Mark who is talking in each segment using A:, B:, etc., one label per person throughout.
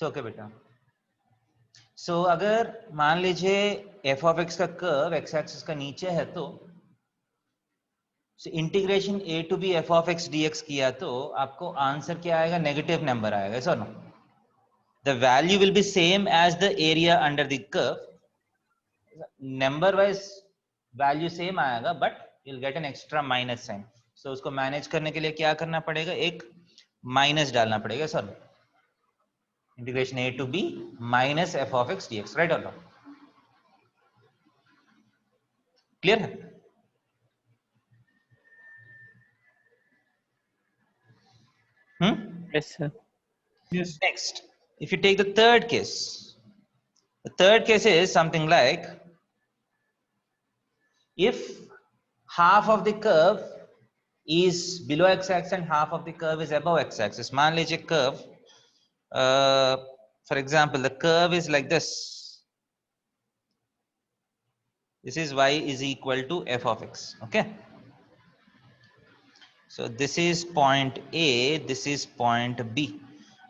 A: Okay बेटा, सो अगर मान लीजिए एफ ऑफ एक्स का कर्व एक्स एक्सिस का नीचे है तो integration A to B F of X D X किया तो आपको आंसर क्या आएगा? नेगेटिव नंबर आएगा, ऐसा ना? The value will be same as the area under the curve, number wise value same आएगा but you will get an extra minus sign. So उसको मैनेज करने के लिए क्या करना पड़ेगा? एक माइनस डालना पड़ेगा sir, integration A to B minus F of X D X, right or not? Clear है?
B: Yes, sir.
C: Yes.
A: Next, if you take the third case is something like if half of the curve is below x-axis and half of the curve is above x-axis. मान लीजिए curve, for example, the curve is like this. This is y is equal to f of x. Okay. So this is point A, this is point B.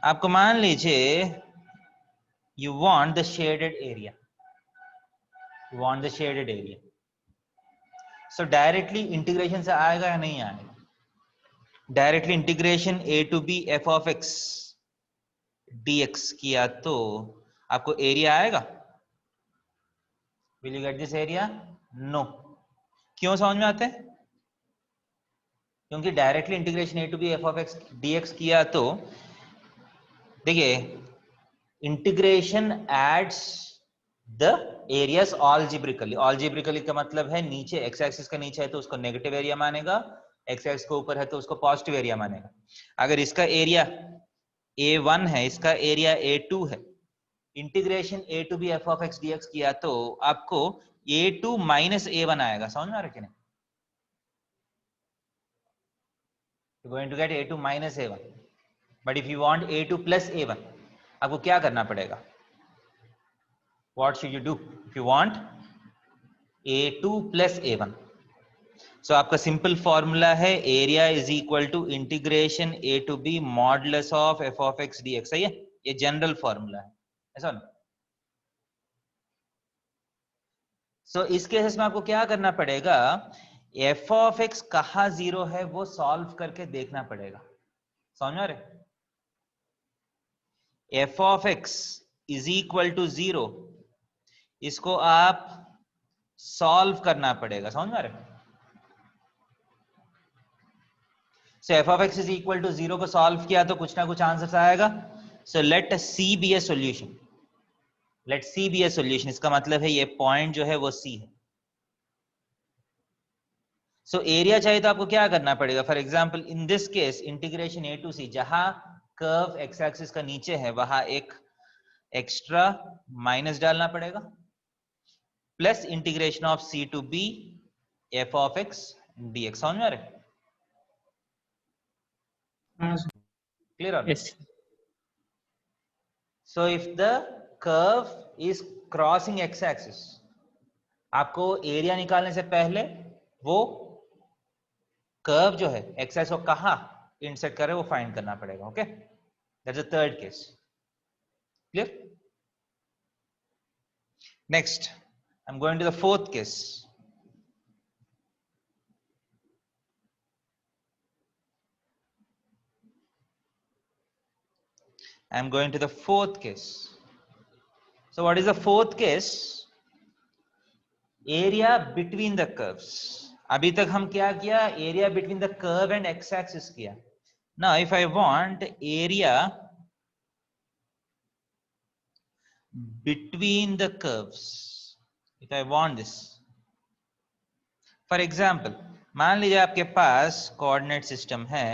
A: आपको मान लीजिए you want the shaded area. You want the shaded area. So directly integration से आएगा या नहीं आएगा? Directly integration a to b f of x dx किया तो आपको एरिया आएगा? Will you get this area? No. क्यों समझ में आते हैं? क्योंकि directly integration A to B F of X dx किया तो देखिए integration adds the areas algebraically. Algebraically का मतलब है नीचे एक्स एक्सिस का नीचे है तो उसको नेगेटिव एरिया मानेगा, एक्स एक्सिस के ऊपर है तो उसको पॉजिटिव एरिया मानेगा। अगर इसका एरिया a1 है, इसका एरिया a2 है, integration A to B F of X dx किया तो आपको a2 माइनस a1 आएगा। समझ में आ रहा है कि नहीं? You're going to get a2 minus a1, but if you want a2 plus a1, आपको क्या करना पड़ेगा? What should you do if you want a2 plus a1? So आपका सिंपल फॉर्मूला है area is equal to integration a to b modulus of f of x dx। सही है? ये general formula है, ऐसा ना? सो इस केस में आपको क्या करना पड़ेगा? f of x कहाँ जीरो है वो सॉल्व करके देखना पड़ेगा। समझ में आ रहे? f of x is equal to zero, इसको आप सॉल्व करना पड़ेगा। समझ में आ रहे? So f of x is equal to zero को सॉल्व किया तो कुछ ना कुछ आंसर आएगा। So let c be a solution, let c be a solution. इसका मतलब है ये पॉइंट जो है वो c है। सो एरिया चाहिए तो आपको क्या करना पड़ेगा? For example in this case integration a to c, जहां कर्व एक्स एक्सिस का नीचे है वहां एक एक्स्ट्रा माइनस डालना पड़ेगा, plus integration of c to b f of x dx। समझ में आ रहा है? Clear or not?
B: Yes.
A: So if the curve is crossing x axis, आपको एरिया निकालने से पहले वो कर्व जो है एक्स एक्सिस को कहां इंटरसेक्ट करे वो फाइंड करना पड़ेगा। Okay, that's the third case. Clear? Next I am going to the fourth case. I am going to the fourth case. So what is the fourth case? Area between the curves. अभी तक हम क्या किया? Area between the curve and x-axis किया। Now if I want area between the curves, if I want this, for example, मान लीजिए आपके पास coordinate system है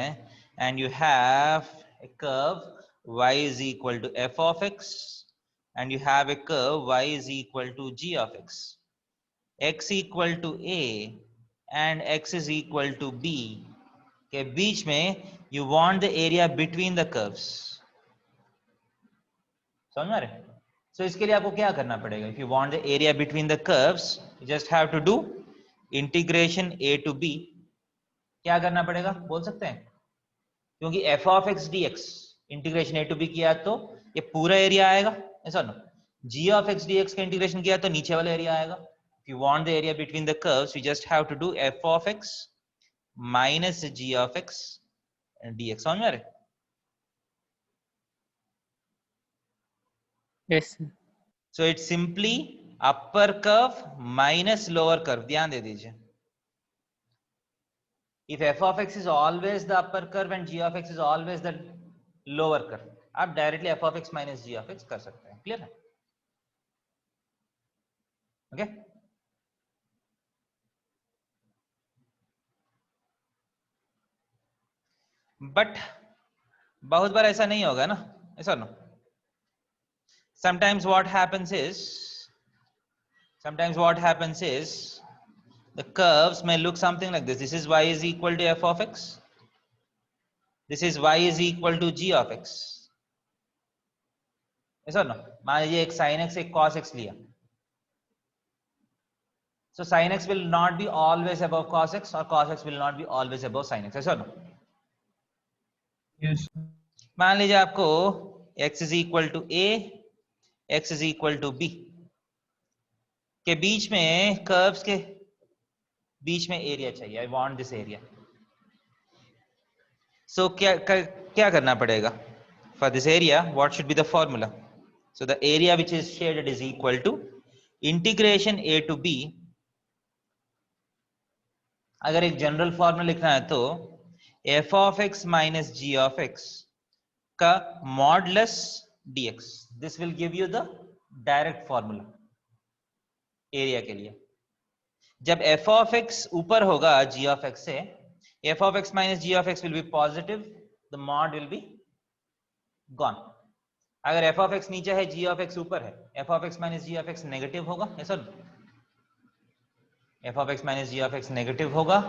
A: and you have a curve y is equal to f of x and you have a curve y is equal to g of x equal to a and x is equal to b के बीच में you want the area between the curves। समझ में आ रहे? So इसके लिए आपको क्या करना पड़ेगा? If you want the area between the curves, you just have to do integration a to b। क्या करना पड़ेगा बोल सकते हैं? क्योंकि f of x dx integration a to b किया तो ये पूरा एरिया आएगा, ऐसा ना। g of x dx का इंटीग्रेशन किया तो नीचे वाला एरिया आएगा। if you want the area between the curves we just have to do f of x minus g of x dx। समझ में आ रहा है?
B: Yes, sir.
A: So it's simply upper curve minus lower curve। ध्यान दे दीजिए, if f of x is always the upper curve and g of x is always the lower curve, आप directly f of x minus g of x कर सकते हैं। Clear है? Okay but बहुत बार ऐसा नहीं होगा ना, ऐसा no. sometimes what happens is the curves may look something like this is y is equal to f of x, this is y is equal to g of x, ऐसा no. मान लीजिए एक sin x एक cos x लिया, so sin x will not be always above cos x or cos x will not be always above sin x, ऐसा no.
B: Yes.
A: मान लीजिए आपको x is equal to a, x is equal to b के बीच में, curves के बीच में एरिया चाहिए। I want this area. So क्या करना पड़ेगा? For this area what should be the formula? So the area which is shaded is equal to integration a to b। अगर एक जनरल फॉर्मूला लिखना है तो f of x minus g of x का modulus dx, this will give you the direct formula area के लिए। जब f of x ऊपर होगा g of x से, f of x minus g of x will be positive, the mod will be gone। अगर f of x नीचे है g of x ऊपर है, f of x minus g of x negative होगा, ऐसा f of x minus g of x negative होगा।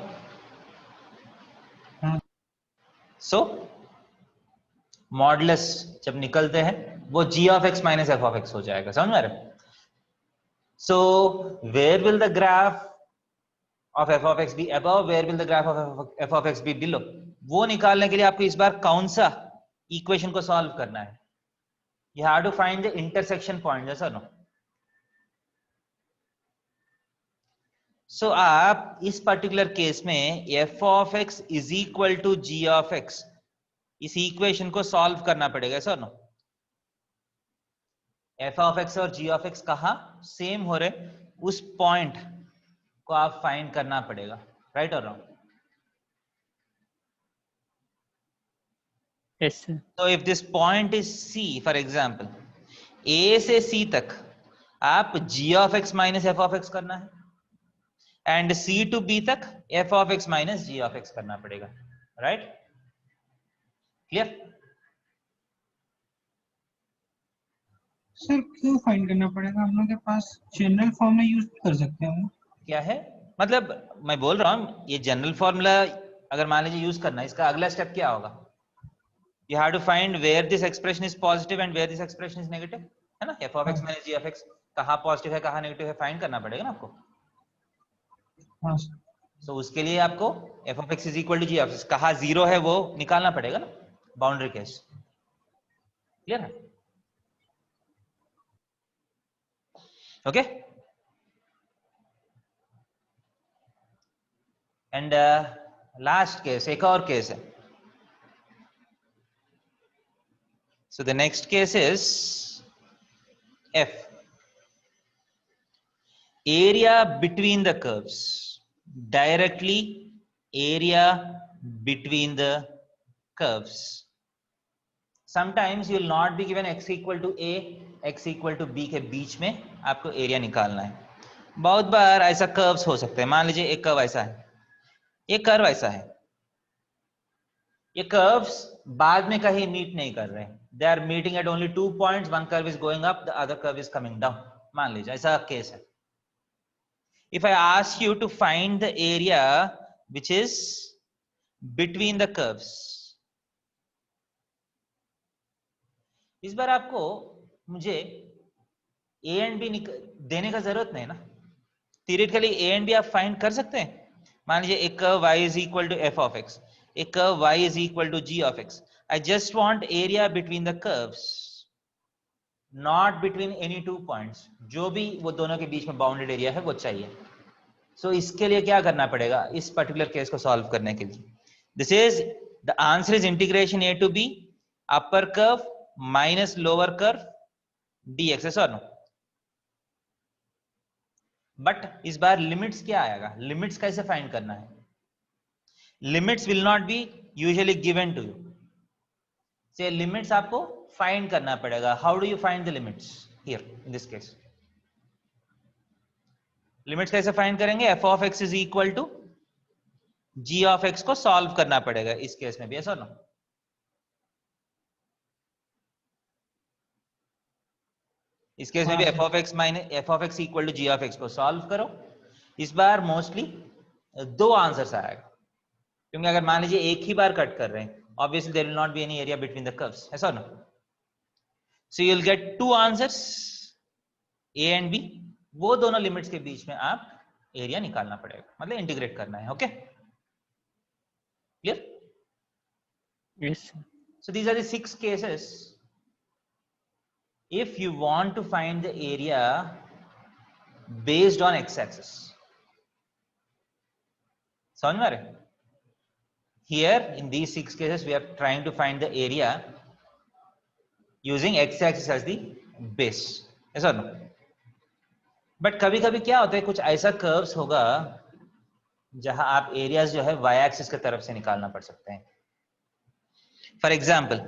A: सो modulus जब निकलते हैं वो g of x minus f of x हो जाएगा। समझ में आ रहा है? So where will the graph of f of x be above, where will the graph of f of x be below? वो निकालने के लिए आपको इस बार कौन सा इक्वेशन को सॉल्व करना है? You have to find the intersection point, yes or no? So आप इस पर्टिकुलर केस में f of x is equal to g of x, इस इक्वेशन को सॉल्व करना पड़ेगा, yes or no? f of x और g of x कहाँ same हो रहे, उस पॉइंट को आप फाइंड करना पड़ेगा। राइट और wrong?
B: Yes, sir.
A: So if this point is C, for example, A से C तक आप g of x minus f of x करना है, and C to B तक f of x minus g of x करना पड़ेगा। Right? Clear?
C: Sir क्यों find करना पड़ेगा? हम लोग के पास जनरल फॉर्मूला यूज कर सकते हैं।
A: क्या है मतलब, मैं बोल रहा हूं ये जनरल फॉर्मूला अगर मान लीजिए यूज करना है, इसका अगला स्टेप क्या होगा? You have to find where this expression is positive and where this expression is negative, है ना? f of x minus g of x कहाँ पॉजिटिव है कहाँ नेगेटिव है फाइंड करना पड़ेगा ना आपको।
C: हाँ
A: सो उसके लिए आपको f of x is equal to g of x कहाँ जीरो है वो निकालना पड़ेगा ना, बाउंड्री केस। क्लियर है? ओके एंड लास्ट केस, एक और केस है। So the next case is f, area between the curves, directly area between the curves। Sometimes you will not be given x equal to a, x equal to b के बीच में आपको area निकालना है। बहुत बार ऐसा curves हो सकते हैं। मान लीजिए एक कर्व ऐसा है, एक कर्व ऐसा है, ये कर्व्स बाद में कहीं मीट नहीं कर रहे, they are meeting at only 2 points, one curve is going up the other curve is coming down. मान लीजिए ऐसा केस है। If I ask you to find the area which is between the curves, इस बार आपको मुझे ए and B देने का जरूरत नहीं ना, थियरेटिकली ए एंड बी आप फाइंड कर सकते हैं। मान लीजिए एक curve y is equal to f of x, एक curve y is equal to g of x। I just want area between the curves, not between any two points, जो भी वो दोनों के बीच में बाउंडेड एरिया है वो चाहिए। सो इसके लिए क्या करना पड़ेगा इस पर्टिकुलर केस को सॉल्व करने के लिए? This is the answer is integration A to B upper curve minus lower curve dx, है सर नो? बट इस बार लिमिट्स क्या आएगा, लिमिट्स कैसे फाइंड करना है? Limits will not be usually given to you, so limits आपको find करना पड़ेगा। How do you find the limits here in this case? Limits कैसे फाइंड करेंगे? F of x is equal to ji of X को solve करना पड़ेगा इस केस में भी, ऐसा ना? इस केस में भी F of X minus F of X equal to ji of X को सॉल्व करो। इस बार मोस्टली दो आंसर्स आएगा, क्योंकि अगर मान लीजिए एक ही बार कट कर रहे हैं, obviously there will not be any area between the curves, ऐसा ना? So you will get two answers A and B, वो दोनों लिमिट्स के बीच में आप एरिया निकालना पड़ेगा, मतलब इंटीग्रेट करना है। Okay, clear?
B: Yes, sir.
A: So these are the 6 cases. If you want to find the area based on x-axis, समझ में आ रहे? Here in these 6 cases we are trying to find the area using x-axis as the base, ऐसा ना? But कभी कभी क्या होता है, कुछ ऐसा कर्व्स होगा जहां आप एरियाज जो है वाई एक्सिस की तरफ से निकालना पड़ सकते हैं। फॉर एग्जाम्पल,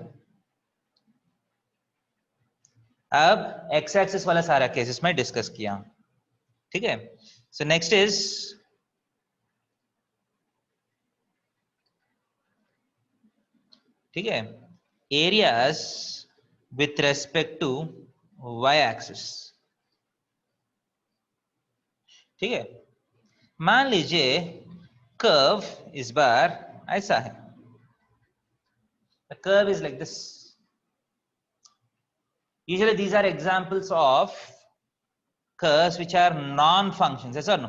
A: अब एक्स एक्सिस वाला सारा केसेस में डिस्कस किया, ठीक है? सो नेक्स्ट इज ठीक है, areas with respect to Y axis, ठीक है? मान लीजिए कर्व इस बार ऐसा है, the curve is like this. Usually these are examples of curves which are non-functions, yes or no?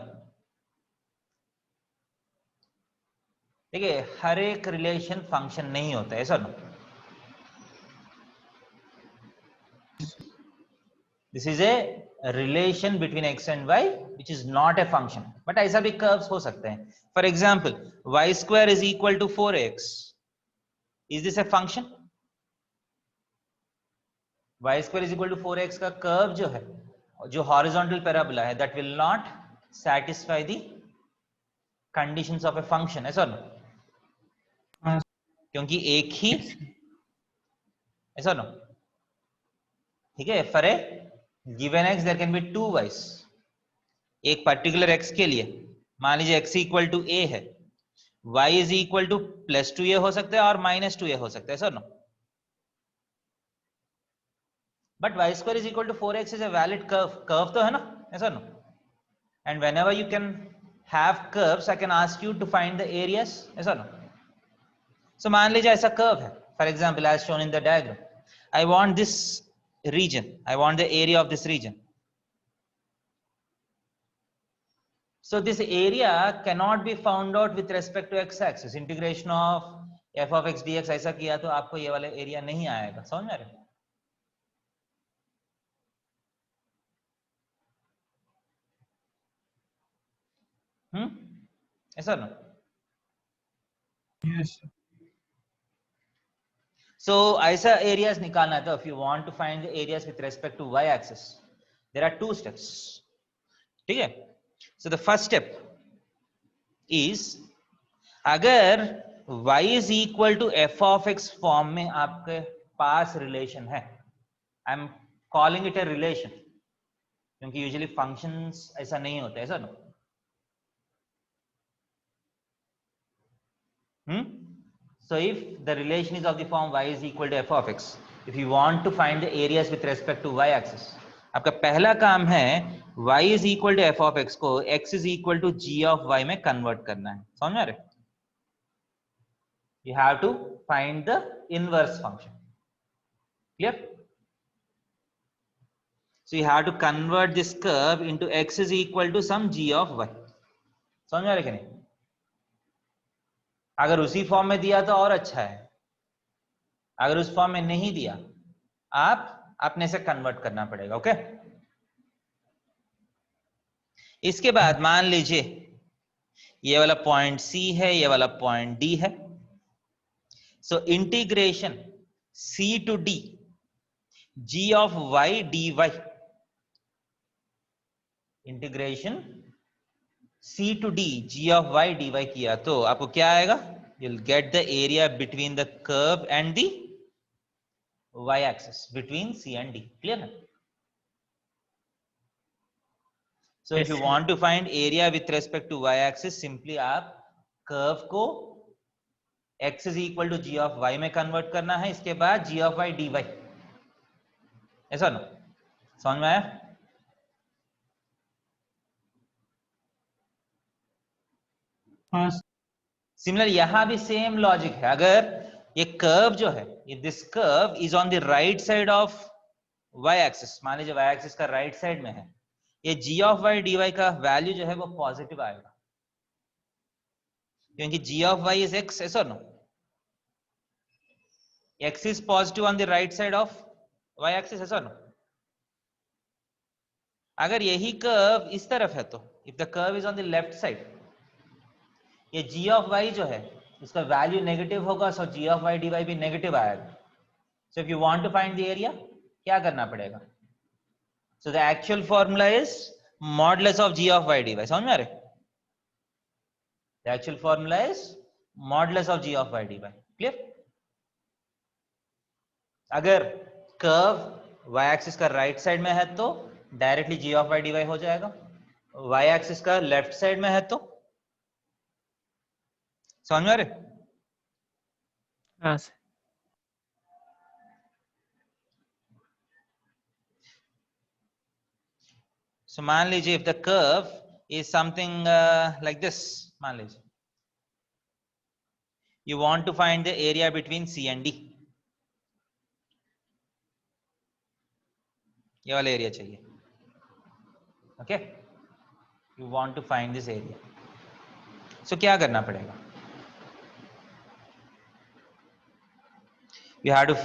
A: देखिए हर एक रिलेशन फंक्शन नहीं होता है, ऐसा ना? This is a relation between x and y which is not a function, but ऐसा भी curves हो सकते हैं। For example, y square is equal to 4x. Is this a function? y square is equal to 4x का curve जो है, जो horizontal parabola है, that will not satisfy the conditions of a function, ऐसा ना?
C: हाँ,
A: क्योंकि एक ही, ऐसा ना? ठीक है, for a given x there can be two y's. एक पर्टिकुलर x के लिए मान लीजिए x इक्वल टू a है, y is equal to +2a हो सकता है और -2a हो सकता है, ऐसा ना? But y square is equal to 4x is a valid curve, curve तो है ना, ऐसा ना? And whenever you can have curves, I can ask you to find the areas, ऐसा ना? So मान लीजिए ऐसा कर्व है, for example as shown in the diagram, I want this region, I want the area of this region. So this area cannot be found out with respect to x-axis. Integration of f of x dx ऐसा किया तो आपको ये वाला area नहीं आएगा, समझ में आ रहा है? ऐसा ना?
C: yes,
A: So ऐसा एरियाज निकालना है तो if you want to find the areas with respect to y axis, there are two steps, ठीक है? So the first step is, अगर y is equal to f of x form में आपके पास relation है, I am calling it a relation, क्योंकि usually functions ऐसा नहीं होता, ऐसा ना? So if the relation is of the form y is equal to f of x, if you want to find the areas with respect to y axis, आपका पहला काम है y is equal to f of x को x is equal to g of y में convert करना है, समझ में आ रहा है? You have to find the inverse function, clear? So you have to convert this curve into x is equal to some g of y, समझ में आ रहा है कि नहीं? अगर उसी फॉर्म में दिया तो और अच्छा है, अगर उस फॉर्म में नहीं दिया, आप आपने इसे कन्वर्ट करना पड़ेगा। ओके, इसके बाद मान लीजिए ये वाला पॉइंट C है, ये वाला पॉइंट D है। So integration C to D g of y dy, integration C to D g of y dy किया तो आपको क्या आएगा? You'll get the area between the curve and the y axis between C and D. Clear है? So if
B: Yes,
A: you
B: sir.
A: want to find area with respect to y axis, simply आप curve को x is equal to g of y में convert करना है, इसके बाद g of y dy, ऐसा ना? समझ में आया?
C: हाँ
A: सिमिलर यहां भी सेम लॉजिक है। अगर ये कर्व जो है, if this curve is on the right side of y axis, मान लीजिए y एक्सिस का राइट साइड में है, ये g ऑफ y dy का वैल्यू जो है वो पॉजिटिव आएगा, क्योंकि g of y is x, ऐसा ना? x is positive on the right side of y axis, ऐसा ना? अगर यही कर्व इस तरफ है तो if the curve is on the left side, ये g ऑफ y जो है इसका वैल्यू नेगेटिव होगा, so g of y dy भी नेगेटिव आएगा। So if you want to find the area, क्या करना पड़ेगा? So the actual formula is modulus of g of y dy। समझ में आ रहा है? The actual formula is modulus of g of y dy। Clear? अगर कर्व y एक्सिस का राइट साइड में है तो directly g of y dy हो जाएगा, y एक्सिस का लेफ्ट साइड में है तो, समझ में आ रहे?
B: हाँ सर।
A: सो मान लीजिए if the curve is something like this, मान लीजिए you want to find the area between C and D, ये वाला एरिया चाहिए। Okay, you want to find this area, so क्या करना पड़ेगा? you have to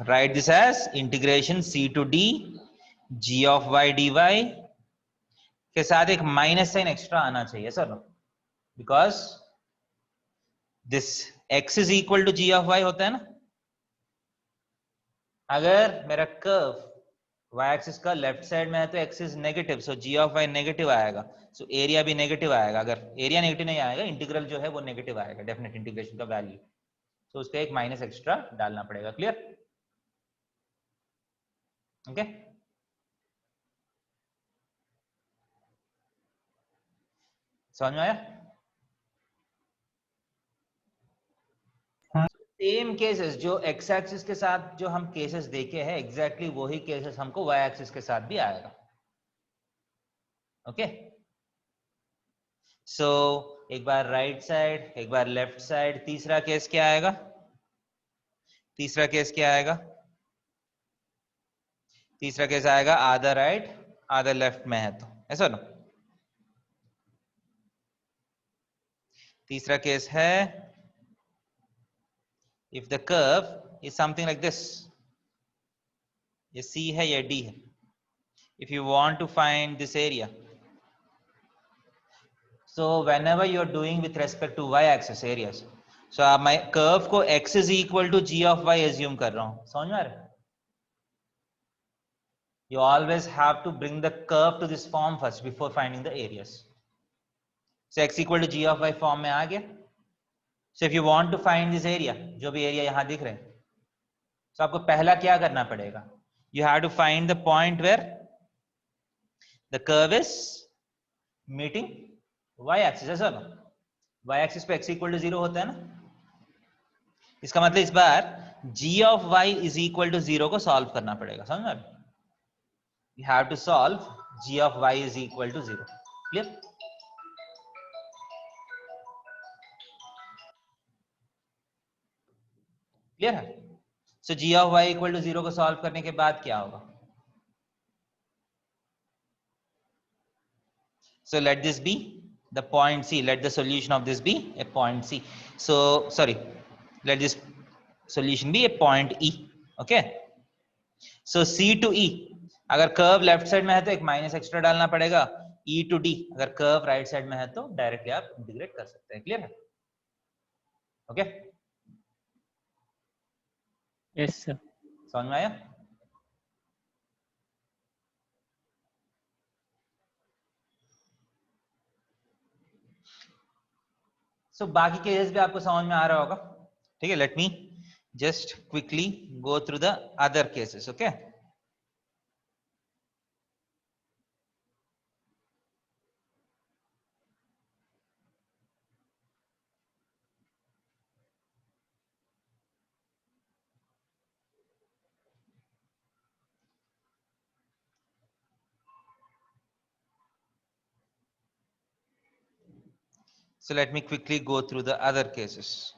A: write this as integration C to D g of y dy के साथ एक minus sign extra आना चाहिए sir, because this x is equal to g of y होता है ना। अगर मेरा कर्व y एक्सिस का लेफ्ट साइड में है तो x is negative, so g of y negative आएगा, सो एरिया भी नेगेटिव आएगा। अगर एरिया नेगेटिव नहीं आएगा, इंटीग्रल जो है वो नेगेटिव आएगा, डेफिनेट इंटीग्रेशन का वैल्यू, तो उसका एक माइनस एक्स्ट्रा डालना पड़ेगा। क्लियर? ओके, समझ में आया?
C: हाँ
A: सेम केसेस जो x एक्सिस के साथ जो हम केसेस देखे हैं, एग्जैक्टली वही केसेस हमको y एक्सिस के साथ भी आएगा। ओके, सो एक बार राइट साइड, एक बार लेफ्ट साइड, तीसरा केस क्या आएगा? तीसरा केस क्या आएगा? तीसरा केस आएगा आधा राइट आधा लेफ्ट में है तो, ऐसा ना? तीसरा केस है if the curve is something like this, ये C है ये D है, if you want to find this area, so whenever you are doing with respect to y axis areas, so आप मैं curve को x is equal to g of y assume कर रहा हूं, समझ में आ रहा है? You always have to bring the curve to this form first before finding the areas. So x equal to g of y form में आ गया। So if you want to find this area, जो भी area यहां दिख रहे हैं, तो आपको पहला क्या करना पड़ेगा? You have to find the point where the curve is meeting y axis, ऐसा ना? y axis पे x equal to 0 होता है ना? इसका मतलब इस बार g of y is equal to 0 को सॉल्व करना पड़ेगा, समझ में? You have to solve g of y is equal to 0. Clear? Clear है? सो g of y equal to 0 को सॉल्व करने के बाद क्या होगा? So let this be the point C. Let the solution of this be a point C. So sorry, let this solution be a point E. Okay. So C to E, अगर curve left side में है तो एक minus extra डालना पड़ेगा, ई to D अगर curve right side में है तो डायरेक्टली आप इंटीग्रेट कर सकते हैं। क्लियर है? Okay,
B: yes sir.
A: समझ में आया? सो बाकी केसेस भी आपको समझ में आ रहा होगा। ठीक है, let me just quickly go through the other cases. Okay, so let me quickly go through the other cases.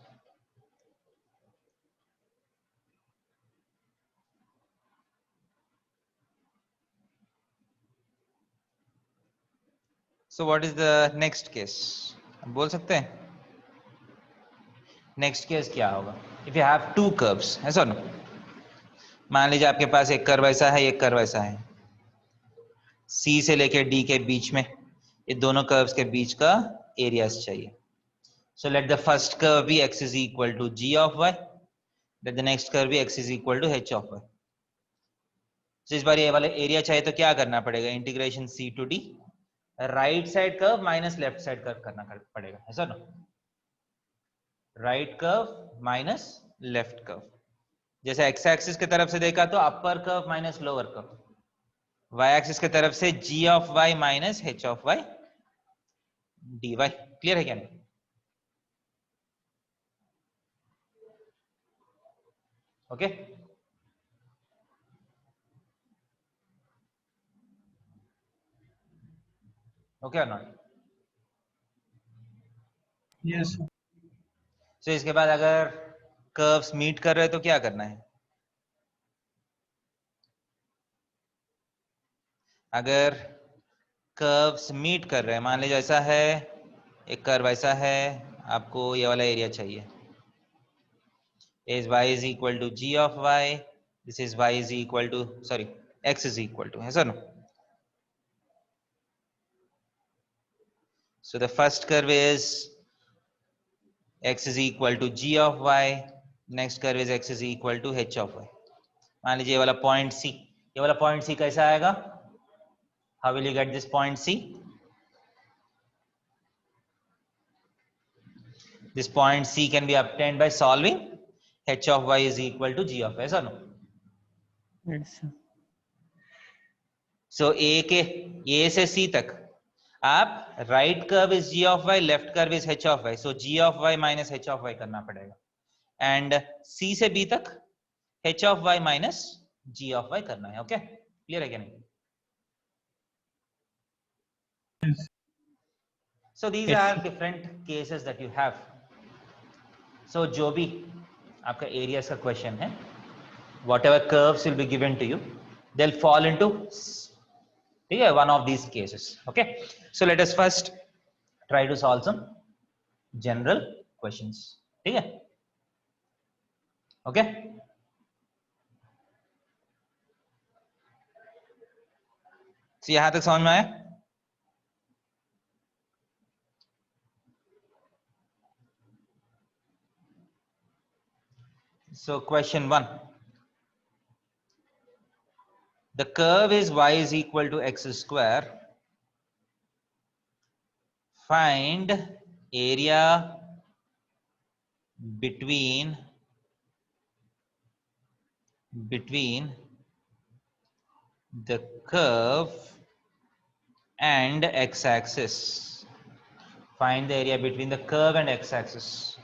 A: So what is the next case? आप बोल सकते हैं नेक्स्ट केस क्या होगा? If you have to curves, है sir? मान लीजिए आपके पास एक कर्व ऐसा है, एक कर्व ऐसा है, सी से लेके डी के बीच में ये दोनों कर्व्स के बीच का एरियाज चाहिए। So let the first curve be x is equal to g of y, let the next curve be x is equal to h of y. So इस बार ये वाला एरिया चाहिए तो क्या करना पड़ेगा? Integration c to d, right side curve minus left side curve करना पड़ेगा, है sir? Right curve minus left curve. जैसे एक्स एक्सिस की तरफ से देखा तो upper curve minus lower curve, Y axis की तरफ से g of y minus h of y dy। Clear है क्या नहीं? ओके, ओके और नॉट?
C: यस
A: सो इसके बाद अगर कर्व्स मीट कर रहे हैं तो क्या करना है? अगर कर्व्स मीट कर रहे हैं, मान लीजिए ऐसा है, एक कर्व ऐसा है, आपको ये वाला एरिया चाहिए, is y is equal to g of y, this is y is equal to, sorry, x is equal to, है sir? So the first curve is x is equal to g of y, next curve is x is equal to h of y. मान लीजिए ये वाला point c, ये वाला point c कैसा आएगा? How will you get this point c? This point c can be obtained by solving h of y is equal to g of y, or no?
B: Yes sir.
A: So a से c तक आप right curve is g of y, left curve is h of y, so g of y minus h of y करना पड़ेगा, and c से b तक h of y minus g of y करना है। Okay, clear है क्या नहीं? So these
B: Yes,
A: are
B: sir.
A: different cases that you have. So जो भी आपका एरियाज का क्वेश्चन है, whatever curves will be given to you, they'll fall into, ठीक है, one of these cases. Okay, so let us first try to solve some general questions. ठीक है? Okay, so यहां तक समझ में आया? So question 1, the curve is y is equal to x square, find area between the curve and x-axis. Find the area between the curve and x-axis.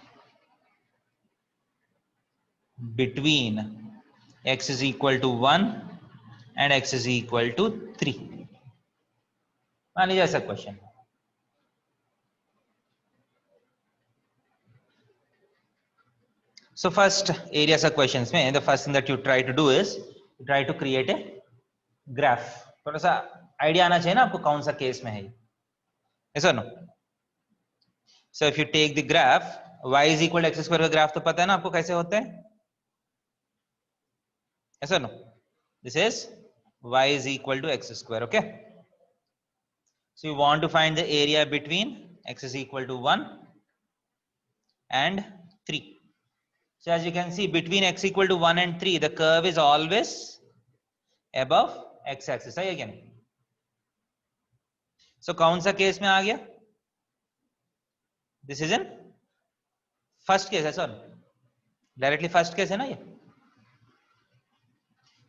A: Between x is equal to 1 and x is equal to 3. मान लीजिए ऐसा question. So first area sa questions में the first thing that you try to do is you try to create a graph. थोड़ा सा idea आना चाहिए ना आपको कौन सा केस में है, yes or no? So if you take the graph y is equal to x square का ग्राफ तो पता है ना आपको कैसे होते हैं, yes or no? This is y is equal to x square. Okay. So you want to find the area between x is equal to 1 and 3. So as you can see, between x equal to 1 and 3, the curve is always above x axis. है again. So कौन सा case में आ गया? This is in first case है sir. Directly first case है ना ये.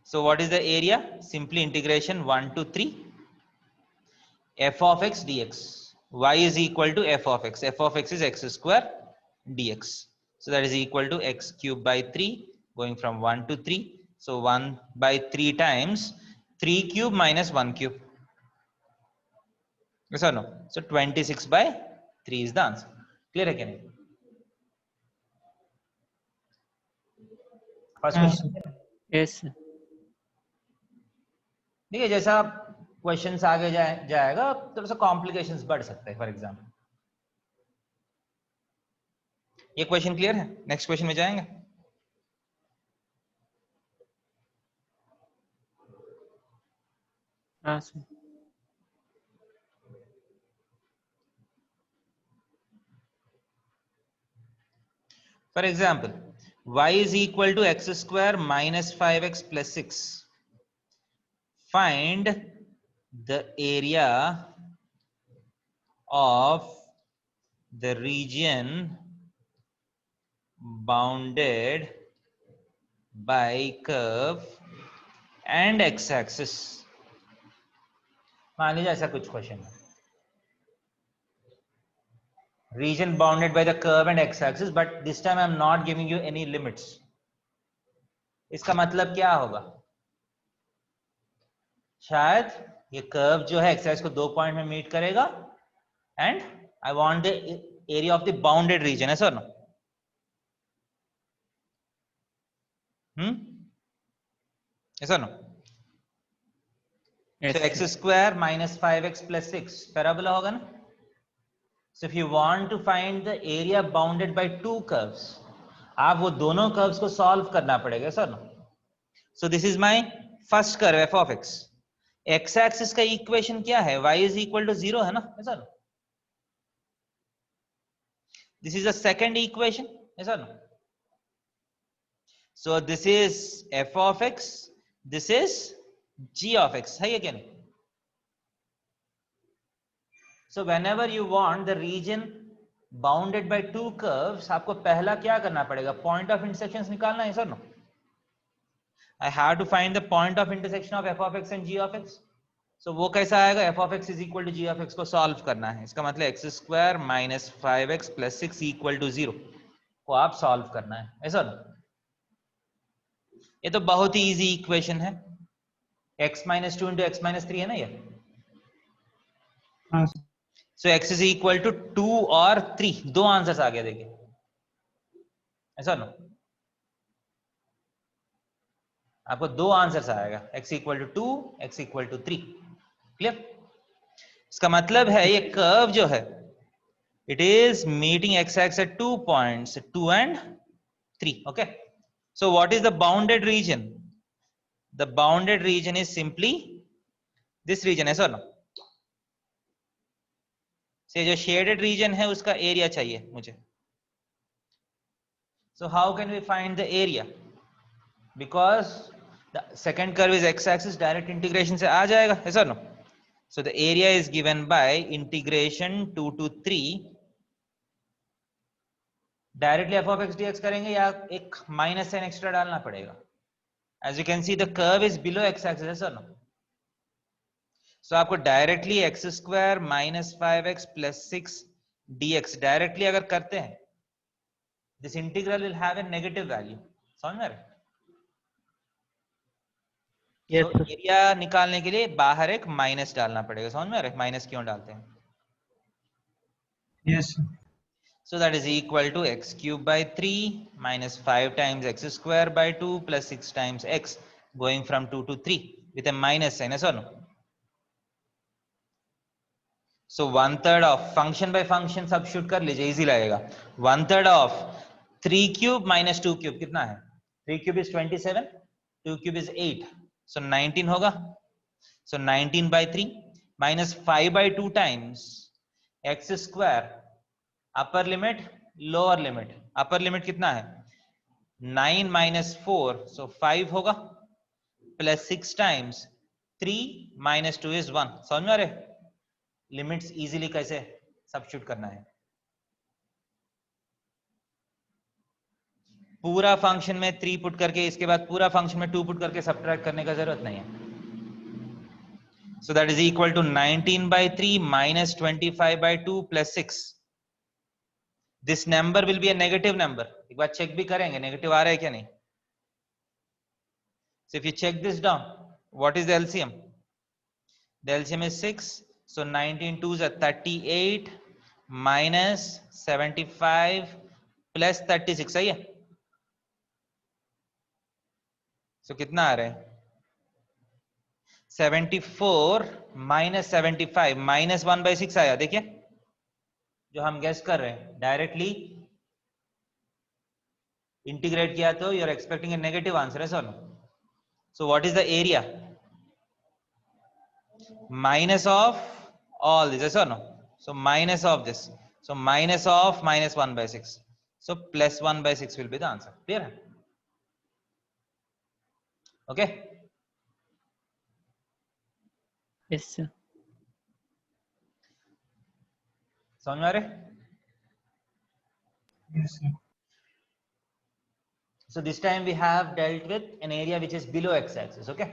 A: So what is the area? Simply integration 1 to 3 f of x dx. Y is equal to f of x. F of x is x square dx. So that is equal to x cube by 3 going from 1 to 3. So 1 by 3 times 3 cube minus 1 cube. Yes or no? So 26 by 3 is the answer. Clear है क्या नहीं? First question.
B: Yes, sir.
A: देखिए जैसा questions आगे जाएगा थोड़ा सा complications बढ़ सकते हैं. फॉर एग्जांपल ये क्वेश्चन क्लियर है? नेक्स्ट क्वेश्चन में जाएंगे.
B: हाँ sir.
A: For example, y is equal to x square minus 5x plus 6. Find the area of the region bounded by curve and x axis. मान लीजिए ऐसा कुछ क्वेश्चन है. Region bounded by the curve and x axis, but this time I am not giving you any limits. इसका मतलब क्या होगा? शायद ये कर्व जो है x axis को 2 पॉइंट में मीट करेगा and I want the area of the bounded region. है sir? Yes or no?
B: Yes,
A: So x square minus 5x plus 6 parabola होगा ना? So if you want to find the area bounded by two curves, आप वो दोनों curves को solve करना पड़ेगा sir. So this is my first curve f of x. x axis का equation क्या है? y is equal to 0 है ना sir. This is the second equation. Yes or no? So this is f of x. This is g of x. है ये क्या नहीं? So whenever you want the region bounded by two curves, आपको पहला क्या करना पड़ेगा? Point of intersections निकालना है sir. No? I have to find the point of intersection of f of x and g of x. So वो कैसा आएगा? f of x is equal to g of x को solve करना है. इसका मतलब x square minus 5x plus 6 equal to 0 को आप सॉल्व करना है. ऐसा ना? ये तो बहुत ही इजी इक्वेशन है. x minus 2 into x minus 3 है ना ये?
C: हाँ.
A: So x is equal to 2 और 3. दो आंसर्स आ गया देखिए. ऐसा ना? आपको दो आंसर्स आएगा. x equal to 2, x equal to 3. Clear? इसका मतलब है ये कर्व जो है it is meeting x axis at 2 points, 2 and 3. Okay. So what is the bounded region? The bounded region is simply this region. ऐसा ना? से जो शेडेड रीजन है उसका एरिया चाहिए मुझे. So how can we find the area? Because the second curve is x axis, direct integration से आ जाएगा. ऐसा ना? So the area is given by integration 2 to 3. Directly f of x dx करेंगे या एक माइनस साइन एक्स्ट्रा डालना पड़ेगा? As you can see the curve is below x axis. ऐसा ना? So आपको directly x square minus 5x plus 6 dx directly अगर करते हैं, this integral will have a negative value. समझ में आ रहा है?
B: yes,
A: तो
B: sir.
A: एरिया निकालने के लिए बाहर एक माइनस डालना पड़ेगा. समझ में आ रहा है? माइनस क्यों डालते हैं?
C: Yes.
A: So that is equal to x cube by 3 minus 5 times x square by 2 plus 6 times x going from 2 to 3 with a minus sign. Yes or no? So 1/3 of function by function substitute कर लीजिए, easy लगेगा. 1/3 of 3 cube minus 2 cube कितना है? 3 cube is 27, 2 cube is 8. सो 19 होगा. सो 19 by 3 minus 5 by 2 times x square upper limit lower limit. Upper limit कितना है 9 minus 4 so 5 होगा plus 6 times 3 minus 2 is 1. समझ में आ रहे लिमिट्स इजीली कैसे सब्स्टिट्यूट करना है. पूरा फंक्शन में 3 पुट करके इसके बाद पूरा फंक्शन में 2 पुट करके सब्ट्रैक्ट करने का जरूरत नहीं है. So that is equal to 19 by 3 minus 25 by 2 plus 6. This number will be a negative number. एक बार चेक भी करेंगे नेगेटिव आ रहा है क्या नहीं. So if you check this down, what is the LCM? The LCM is 6. So 19 2s are 38 minus 75 plus 36 सही है. So कितना आ रहा है 74 minus 75 minus 1 by 6 आया. देखिए जो हम गेस कर रहे हैं डायरेक्टली इंटीग्रेट किया तो you are expecting a negative answer है sir. So what is the area minus of all this sir. No so minus of this so minus of minus 1 by 6 so plus 1 by 6 will be the answer. Clear है okay.
B: Yes, sir.
A: समझ में आ रहे.
C: Yes, sir.
A: So this time we have dealt with an area which is below x-axis. Okay.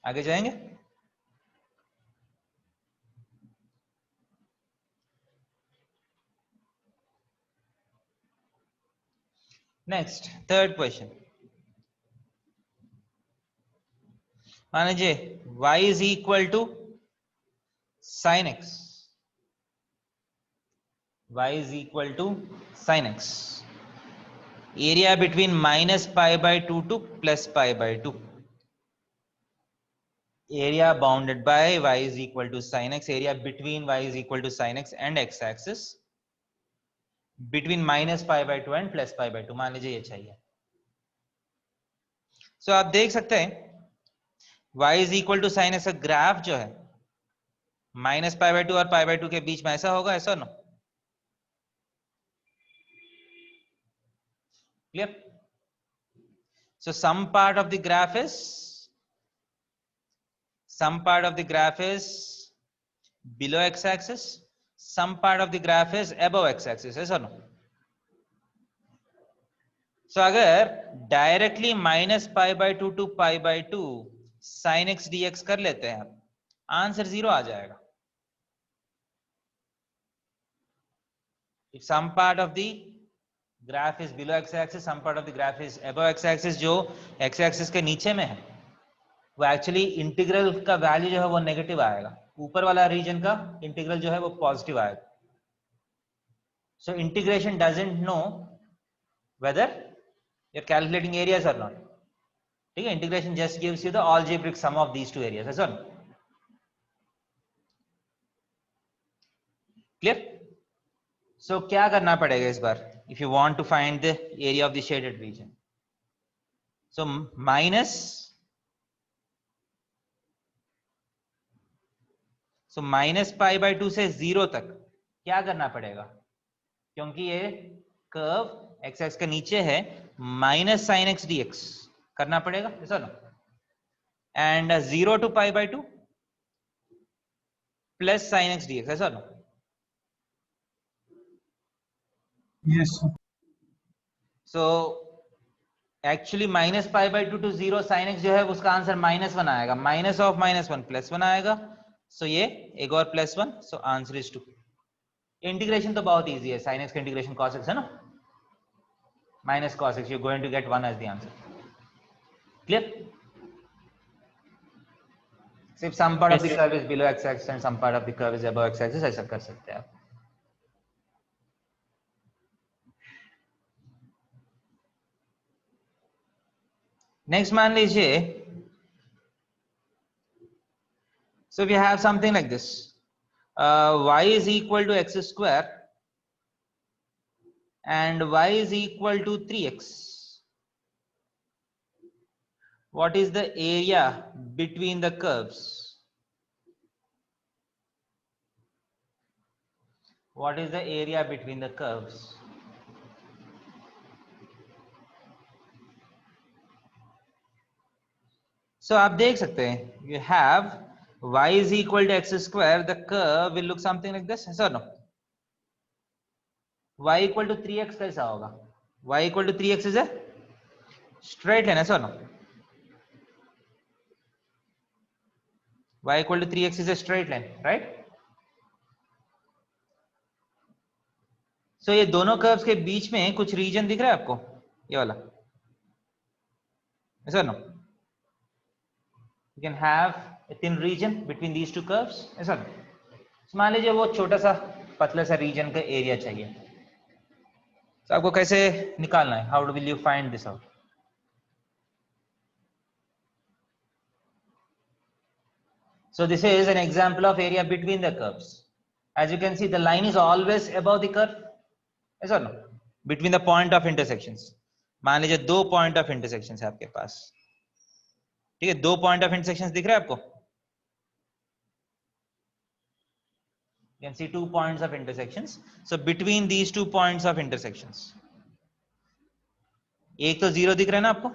A: आगे जाएंगे. Next third question. मान लीजिए y is equal to sin x. Y is equal to sin x. Area between minus pi by 2 to plus pi by 2. Area bounded by y is equal to sin x. Area between y is equal to sin x and x axis. Between minus pi by 2 and plus pi by 2. मान लीजिए ये चाहिए. So आप देख सकते हैं y is equal to sin x का graph जो है माइनस पाई बाय 2 और पाई बाय 2 के बीच में ऐसा होगा. ऐसा no clear. So some part of the graph is below x-axis. Some part of the graph is above x-axis. ऐसा नो. So अगर directly minus pi by 2 to pi by 2 sine X dx कर लेते हैं आप answer 0 आ जाएगा. If some part of the graph is below x-axis, some part of the graph is above x-axis, जो x-axis के नीचे में है वो एक्चुअली इंटीग्रल का वैल्यू जो है वो नेगेटिव आएगा. ऊपर वाला रीजन का इंटीग्रल जो है वो पॉजिटिव आएगा. So integration doesn't know whether you're calculating areas or not. ठीक है. Integration just gives you the algebraic sum of these two areas. That's all. Clear? So क्या करना पड़ेगा इस बार if you want to find the area of the shaded region. So minus pi by 2 से 0 तक क्या करना पड़ेगा क्योंकि ये कर्व एक्स एक्स के नीचे है माइनस साइन एक्स dx करना पड़ेगा. ऐसा ना. And 0 to pi by 2 plus sine X dx. ऐसा ना.
C: Yes, sir.
A: So actually minus pi by 2 to 0 sine X जो है उसका आंसर -1 आएगा. माइनस ऑफ -1 +1 आएगा. सो ये एक और +1. So answer is 2. इंटीग्रेशन तो बहुत इजी है. साइन एक्स का इंटीग्रेशन cos x है ना. Minus cos x, you are going to get 1 as the answer. Clear. सिर्फ some part of the curve is below x axis and some part of the curve is above x axis. ऐसा कर सकते हैं आप. Next मान लीजिए so we have something like this. y is equal to x square and y is equal to 3x. What is the area between the curves? What is the area between the curves? So आप देख सकते हैं, you have y is equal to x square, the curve will look something like this, yes or no? y equal to 3x कैसा होगा? y equal to 3x is a straight line, yes or no? y equal to 3x is a straight line, right? So ये दोनों curves के बीच में कुछ reason दिख रहा है आपको, ये वाला, yes or no? You can have a thin region between these two curves, yes or no? So मान लीजिए वो छोटा सा पतला सा रीजन का एरिया चाहिए, तो आपको कैसे निकालना है? How will you find this out? So this is an example of area between the curves. As you can see, the line is always above the curve, yes or no? Between the point of intersections. मान लीजिए दो point of intersection है आपके पास, ठीक है? दो point of intersection दिख रहा है आपको? You can see 2 points of intersections. So between these 2 points of intersections, एक तो 0 दिख रहा है ना आपको,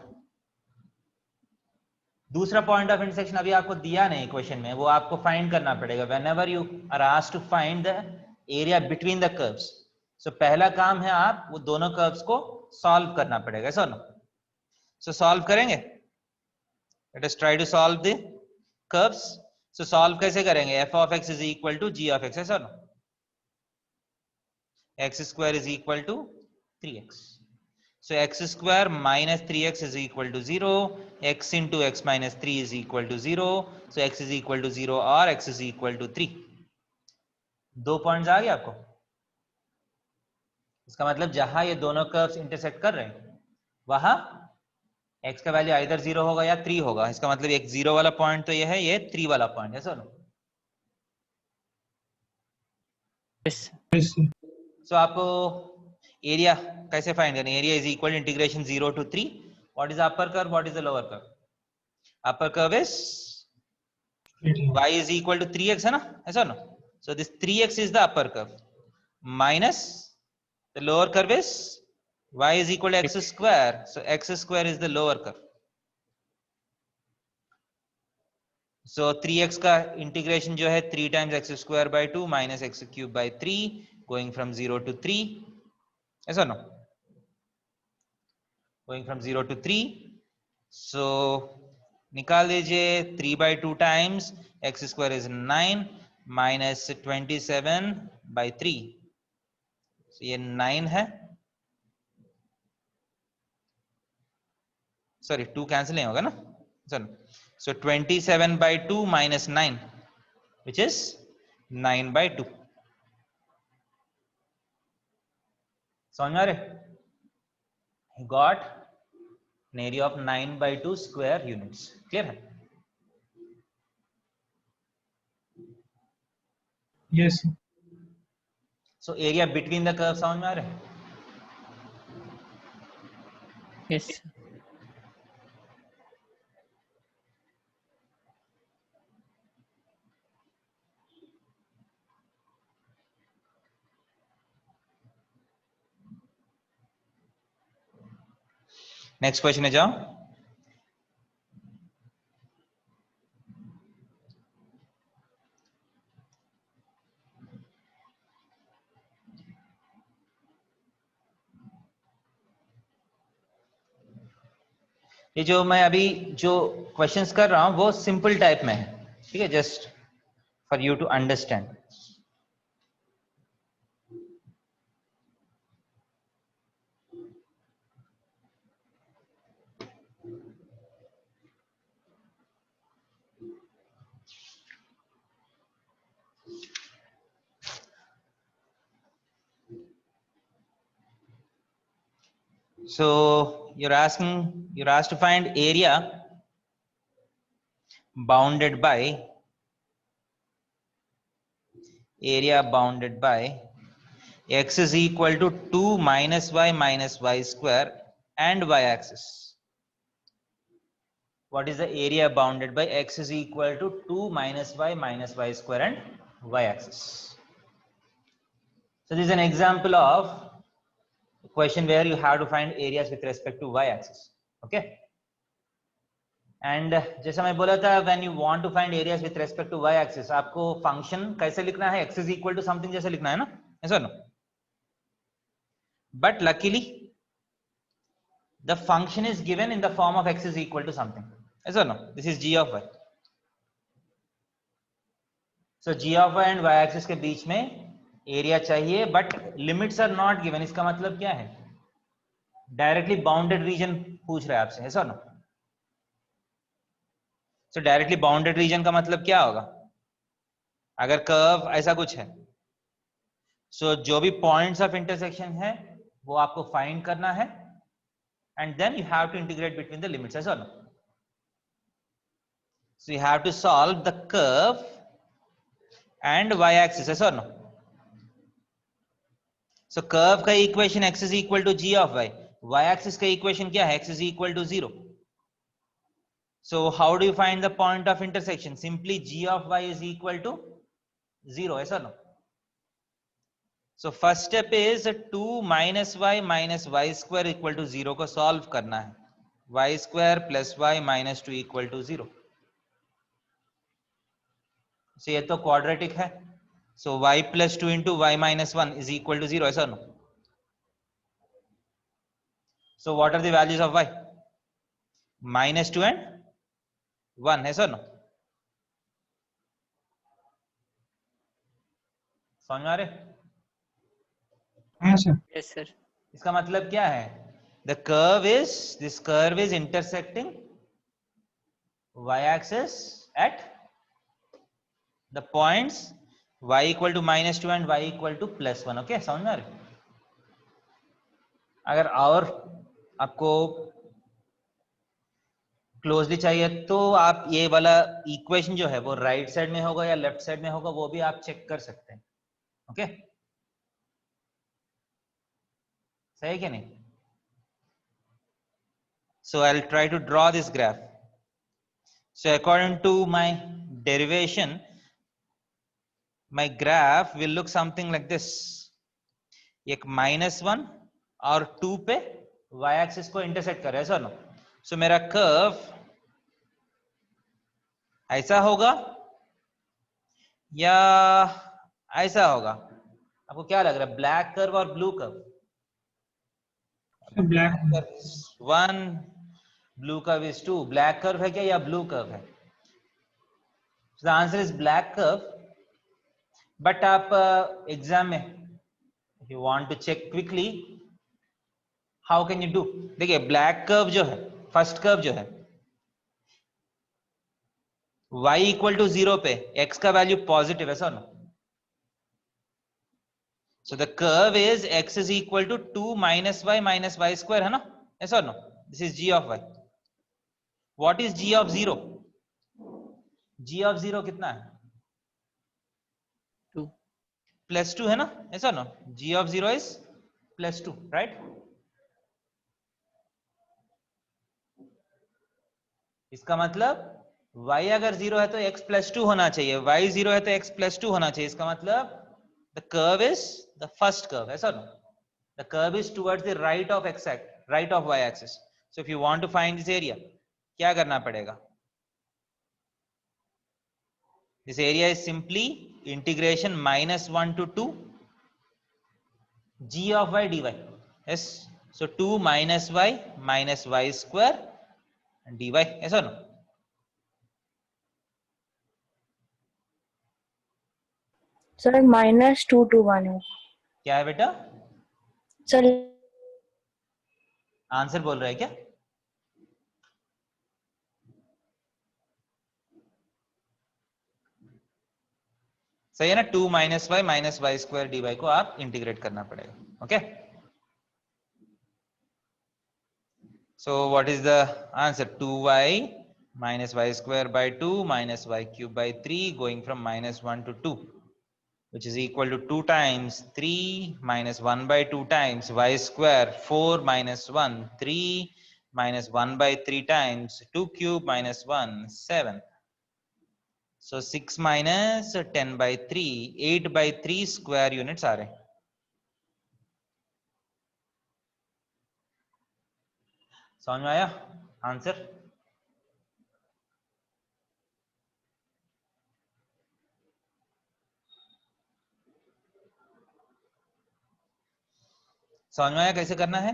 A: दूसरा पॉइंट ऑफ इंटरसेक्शन अभी आपको दिया नहीं क्वेश्चन में, वो आपको फाइंड करना पड़ेगा whenever you are asked to find the area between the curves. So पहला काम है आप वो दोनों कर्व्स को सॉल्व करना पड़ेगा, ऐसा ना? So सॉल्व करेंगे, let us try to solve the curves. So solve कैसे करेंगे? f of x is equal to g of x, ऐसा ना? x square is equal to 3x. So x square minus 3x is equal to 0. X into x minus 3 is equal to 0. So x is equal to 0 or x is equal to 3. दो points आ गए आपको? इसका मतलब जहां ये दोनों curves intersect कर रहे हैं वहां x का वैल्यू आइदर 0 होगा या 3 होगा. इसका मतलब एक 0 वाला पॉइंट तो ये है, ये 3 वाला पॉइंट है, sir?
B: Yes.
C: Yes, sir.
A: So आपको एरिया कैसे फाइंड करना है? Area is equal integration 0 to 3. What is upper curve, what is the lower curve? Upper curve is y is equal to 3x है ना, ऐसा ना? So this 3x is the upper curve minus the lower curve is y is equal to x square. So x square is the lower curve. So 3x का integration जो है 3 times x square by 2 minus x cube by 3 going from 0 to 3, ऐसा ना? Going from 0 to 3. So निकाल दीजिए 3 by 2 times x square is 9 minus 27 by 3. So ये 9 है, sorry 2 cancel नहीं होगा ना, चलो. So 27 by 2 minus 9 which is 9 by 2. समझ में आ रहे? Got an area of 9 by 2 square units. Clear है?
C: Yes, sir.
A: So area between the curves समझ में आ रहे?
B: Yes.
A: नेक्स्ट क्वेश्चन है, जाओ. ये जो मैं अभी जो क्वेश्चंस कर रहा हूं वो सिंपल टाइप में है, ठीक है? Just for you to understand. So you're asked to find area bounded by area bounded by x is equal to 2 minus y square and y axis. What is the area bounded by x is equal to 2 minus y square and y axis? So this is an example of a question where you have to find areas with respect to y axis. Okay. And जैसा मैं बोला था, when you want to find areas with respect to Y axis, आपको function कैसे लिखना है, x is equal to something जैसे लिखना है ना, ऐसा नो. But luckily the function is given in the form of x is equal to something, ऐसा no. This is g of y. So g of y and y axis के बीच में एरिया चाहिए, but limits are not given. इसका मतलब क्या है, directly bounded reason पूछ रहा है आपसे, ऐसा नो. तो डायरेक्टली बाउंडेड रीजन का मतलब क्या होगा, अगर कर्व ऐसा कुछ है, सो जो भी पॉइंट्स ऑफ इंटरसेक्शन है वो आपको फाइंड करना है, and then you have to integrate between the limits, ऐसा नो. So you have to solve the curve and y axis, ऐसा नो. सो कर्व का equation x is equal to ji of y, y axis का equation क्या है, x is equal to 0. So how do you find the point of intersection? Simply g of y is equal to 0, yes or no? So first step is 2 minus y square equal to 0 को solve करना है. y square plus y minus 2 equal to 0. So ये तो quadratic है. So y plus 2 into y minus 1 is equal to 0, yes or no? So what are the values of y? Minus 2 and 1, है sir no. समझ में आ रहे?
C: हाँ sir.
B: Yes, sir.
A: इसका मतलब क्या है, the curve is, this curve is intersecting y axis at the points y equal to -2 and y equal to +1. Okay, समझ में आ रहे? अगर और आपको क्लोजली चाहिए तो आप ये वाला इक्वेशन जो है वो राइट साइड में होगा या लेफ्ट साइड में होगा, वो भी आप चेक कर सकते हैं. ओके, सही है कि नहीं? So I'll try to draw this graph. So according to my derivation, my graph will look something like this. एक -1 और 2 पे y axis को इंटरसेक्ट कर रहा है, सर नो. सो मेरा कर्व ऐसा होगा या ऐसा होगा, आपको क्या लग रहा है, ब्लैक कर्व और blue curve?
C: Black.
A: 1, blue curve is 2. Black curve है क्या या ब्लू कर्व है? The answer is black curve. But आप एग्जाम में if you want to check quickly, how can you do? देखिए ब्लैक कर्व जो है, फर्स्ट कर्व जो है, y इक्वल टू 0 पे x का वैल्यू पॉजिटिव है, sir no. So the curve is x is equal to 2 minus y square, है ना, ऐसा no. This is g of y. What is g of 0? g of 0 कितना है?
B: 2.
A: +2 है ना, ऐसा no. g of 0 is +2, right? इसका मतलब y अगर 0 है तो x +2 होना चाहिए, y 0 है तो x +2 होना चाहिए. इसका मतलब the curve is the first curve, ऐसा no. The curve is towards the right of x axis, right of y axis. So if you want to find this area, क्या करना पड़ेगा? This area is simply integration -1 to 2 g of y dy. Yes, so 2 minus y square dy, ऐसा no.
D: Sir -2 to 1 है
A: क्या है बेटा?
D: Sir.
A: Answer बोल रहा है क्या? सही है ना. 2 minus y square dy को आप इंटीग्रेट करना पड़ेगा. Okay, so what is the answer? 2y minus y square by 2 minus y cube by 3 going from -1 to 2. which is equal to 2 times 3 minus 1 by 2 times y square 4 minus 1 3 minus 1 by 3 times 2 cube minus 1 7. So 6 minus 10 by 3 8 by 3 square units आ रहे हैं. समझ में आया answer? समझ में आया कैसे करना है?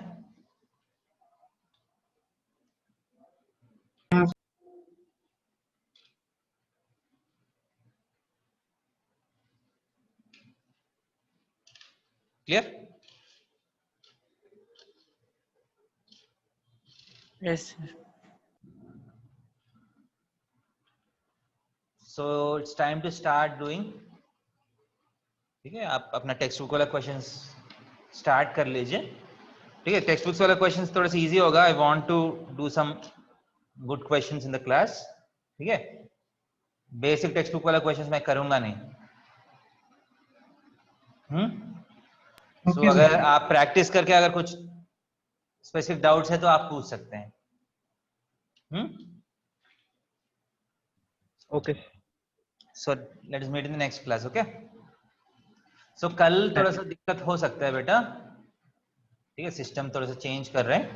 A: Clear?
B: Yes, sir.
A: So it's time to start doing. ठीक है, आप अपना टेक्स्ट बुक वाला क्वेश्चंस स्टार्ट कर लीजिए. ठीक है, टेक्स्ट बुक्स वाला क्वेश्चंस थोड़ा सा इजी होगा. I want to do some good questions in the class. ठीक है, बेसिक टेक्स्ट बुक वाला क्वेश्चंस मैं करूंगा नहीं.
C: Okay,
A: अगर
C: sir.
A: आप प्रैक्टिस करके अगर कुछ स्पेसिफिक डाउट्स है तो आप पूछ सकते हैं.
E: Okay.
A: So let us meet in the next class. Okay, so कल थोड़ा सा दिक्कत हो सकता है बेटा. ठीक है, सिस्टम थोड़ा सा चेंज कर रहे हैं,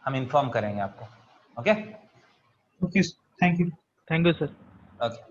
A: हम इन्फॉर्म करेंगे आपको. Okay
C: Okay, thank you.
E: Thank you, sir.
A: Okay.